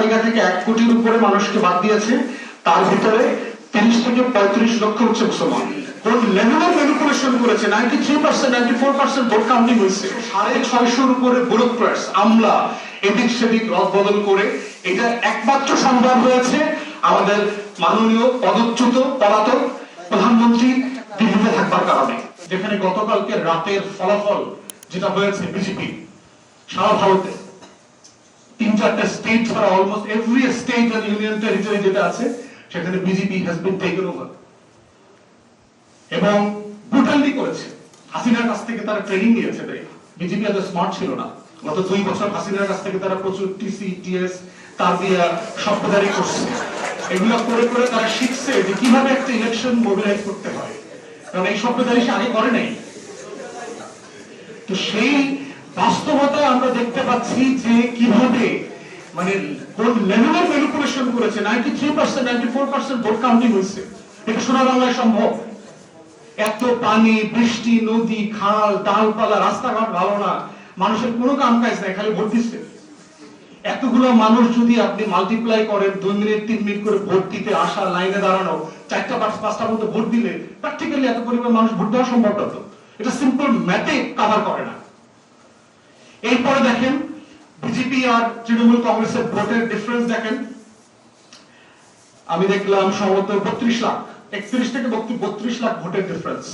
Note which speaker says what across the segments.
Speaker 1: তালিকা থেকে 1 কোটির উপরে মানুষকে বাদ দিয়েছে, তার ভিতরে 30 থেকে 35 লক্ষ হচ্ছে মুসলমান। কোন লেভেলের ম্যানিপুলেশন করেছে, 93% 94% ভোট কাউন্টিং হয়েছে, 650 উপরে ব্যুরোক্র্যাটস আমলা এদিক সেদিক রদবদল করে। এটা একমাত্র সম্ভব হয়েছে আমাদের মাননীয় পদচ্যুত পলাতক প্রধানমন্ত্রী দিল্লিতে থাকবার কারণে। যেখানে গতকালকে রাতের ফলাফল যেটা হয়েছে বিজেপি সারা ভারতে 3-4টা স্টেট ছাড়া almost every state and union territory যেটা আছে সেখানে BJP has been taken over এবং ব্রুটালি করেছে। হাসিনার কাছ থেকে তারা ট্রেনিং নিয়েছে। বিজেপি এত স্মার্ট ছিল না। গত 2 বছর হাসিনার কাছ থেকে তারা প্রচুর টিসি টিএস তার দিয়ে শব্দদারি করছে। এগুলো করে করে তারা শিখছে যে কিভাবে একটা ইলেকশন মোবিলাইজ করতে হয়, কারণ এই শব্দদারি সে আগে করে নাই। তো সেই বাস্তবতায় আমরা দেখতে পাচ্ছি যে কিভাবে মানে কোন লেভেলের ম্যানিপুলেশন করেছে। 93% 94% ভোট কাউন্টিং হয়েছে। এটা সোনা বাংলায় সম্ভব। এত পানি, বৃষ্টি, নদী, খাল, ডালপালা, রাস্তাঘাট ভালো না, মানুষের কোনো কাম কাজ নাই, খালি ভোট দিচ্ছে। এতগুলো মানুষ যদি আপনি মাল্টিপ্লাই করেন, 2 মিনিট 3 মিনিট করে ভোট দিতে আসা, লাইনে দাঁড়ানো, 4টা 5টা মতো ভোট দিলে প্র্যাকটিক্যালি এত পরিমাণ মানুষ ভোট দেওয়া সম্ভব হতো। এটা সিম্পল ম্যাথে কভার করে না। এরপরে দেখেন বিজেপি আর তৃণমূল কংগ্রেসের ভোটের ডিফারেন্স দেখেন। আমি দেখলাম সম্ভবত 32 লাখ, 31 থেকে 32 লাখ ভোটের ডিফারেন্স।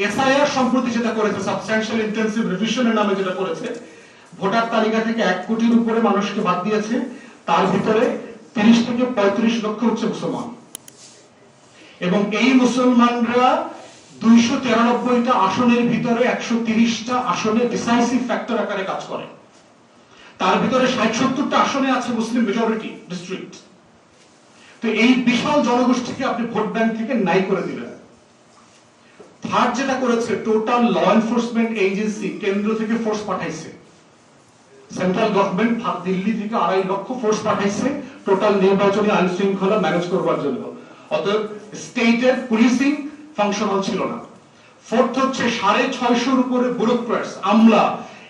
Speaker 1: এসআইআর সম্প্রতি যেটা করেছে, সাবস্ট্যানশিয়াল ইন্টেনসিভ রিভিশনের নামে যেটা করেছে, ভোটার তালিকা থেকে 1 কোটির উপরে মানুষকে বাদ দিয়েছে, তার ভিতরে 30 থেকে 35 লক্ষ হচ্ছে মুসলমান। এবং এই মুসলমানরা 293টা আসনের ভিতরে 130টা আসনে ডিসাইসিভ ফ্যাক্টর আকারে কাজ করে। তার ভিতরে 60-70টা আসনে আছে মুসলিম মেজরিটি ডিস্ট্রিক্ট। তো এই বিশাল জনগোষ্ঠীকে আপনি ভোট ব্যাংক থেকে নাই করে দিলেন। থার্ড যেটা করেছে, টোটাল ল এনফোর্সমেন্ট এজেন্সি কেন্দ্র থেকে ফোর্স পাঠাইছে। সেন্ট্রাল গভর্নমেন্ট দিল্লি থেকে 2.5 লক্ষ ফোর্স পাঠাইছে টোটাল নির্বাচনী আইন শৃঙ্খলা ম্যানেজ করবার জন্য। অতএব স্টেটের পুলিশিং ফাংশনাল ছিল না। ফোর্থ হচ্ছে 650 উপরে ব্যুরোক্র্যাটস আমলা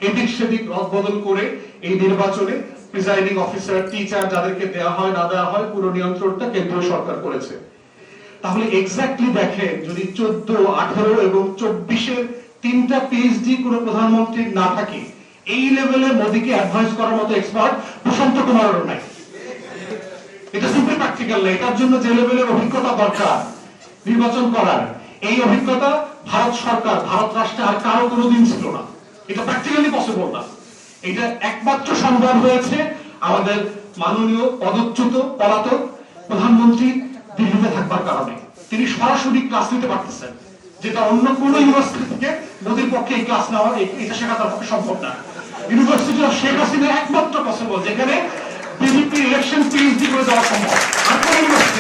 Speaker 1: এদিক সেদিক রদবদল করে এই নির্বাচনে প্রিজাইডিং অফিসার, টিচার যাদেরকে দেওয়া হয় না দেওয়া হয়, পুরো নিয়ন্ত্রণটা কেন্দ্রীয় সরকার করেছে। তাহলে এক্স্যাক্টলি দেখেন, যদি 14, 18 এবং 24-এর 3টা পিএইচডি কোনো প্রধানমন্ত্রীর না থাকে, এই লেভেলে মোদীকে অ্যাডভাইস করার মতো এক্সপার্ট প্রশান্ত কুমারেরও নাই। এটা সিম্পল প্র্যাকটিক্যাল না। এটার জন্য যে লেভেলের অভিজ্ঞতা দরকার নির্বাচন করার, এই অভিজ্ঞতা ভারত সরকার, ভারত রাষ্ট্রে আর কারো কোনোদিন ছিল না। এটা প্র্যাকটিক্যালি পসিবল না। এটা একমাত্র সম্ভব হয়েছে আমাদের মাননীয় পদচ্যুত পলাতক প্রধানমন্ত্রী দিল্লিতে থাকবার কারণে। তিনি সরাসরি ক্লাস নিতে পারতেছেন, যেটা অন্য কোন ইউনিভার্সিটি থেকে মোদীর পক্ষে এই ক্লাস নেওয়া, এটা শেখা তার পক্ষে সম্ভব না। ইউনিভার্সিটি অফ শেখ হাসিনা একমাত্র পসিবল যেখানে বিজেপি ইলেকশন পিএইচডি করে দেওয়া সম্ভব, আর কোন ইউনিভার্সিটি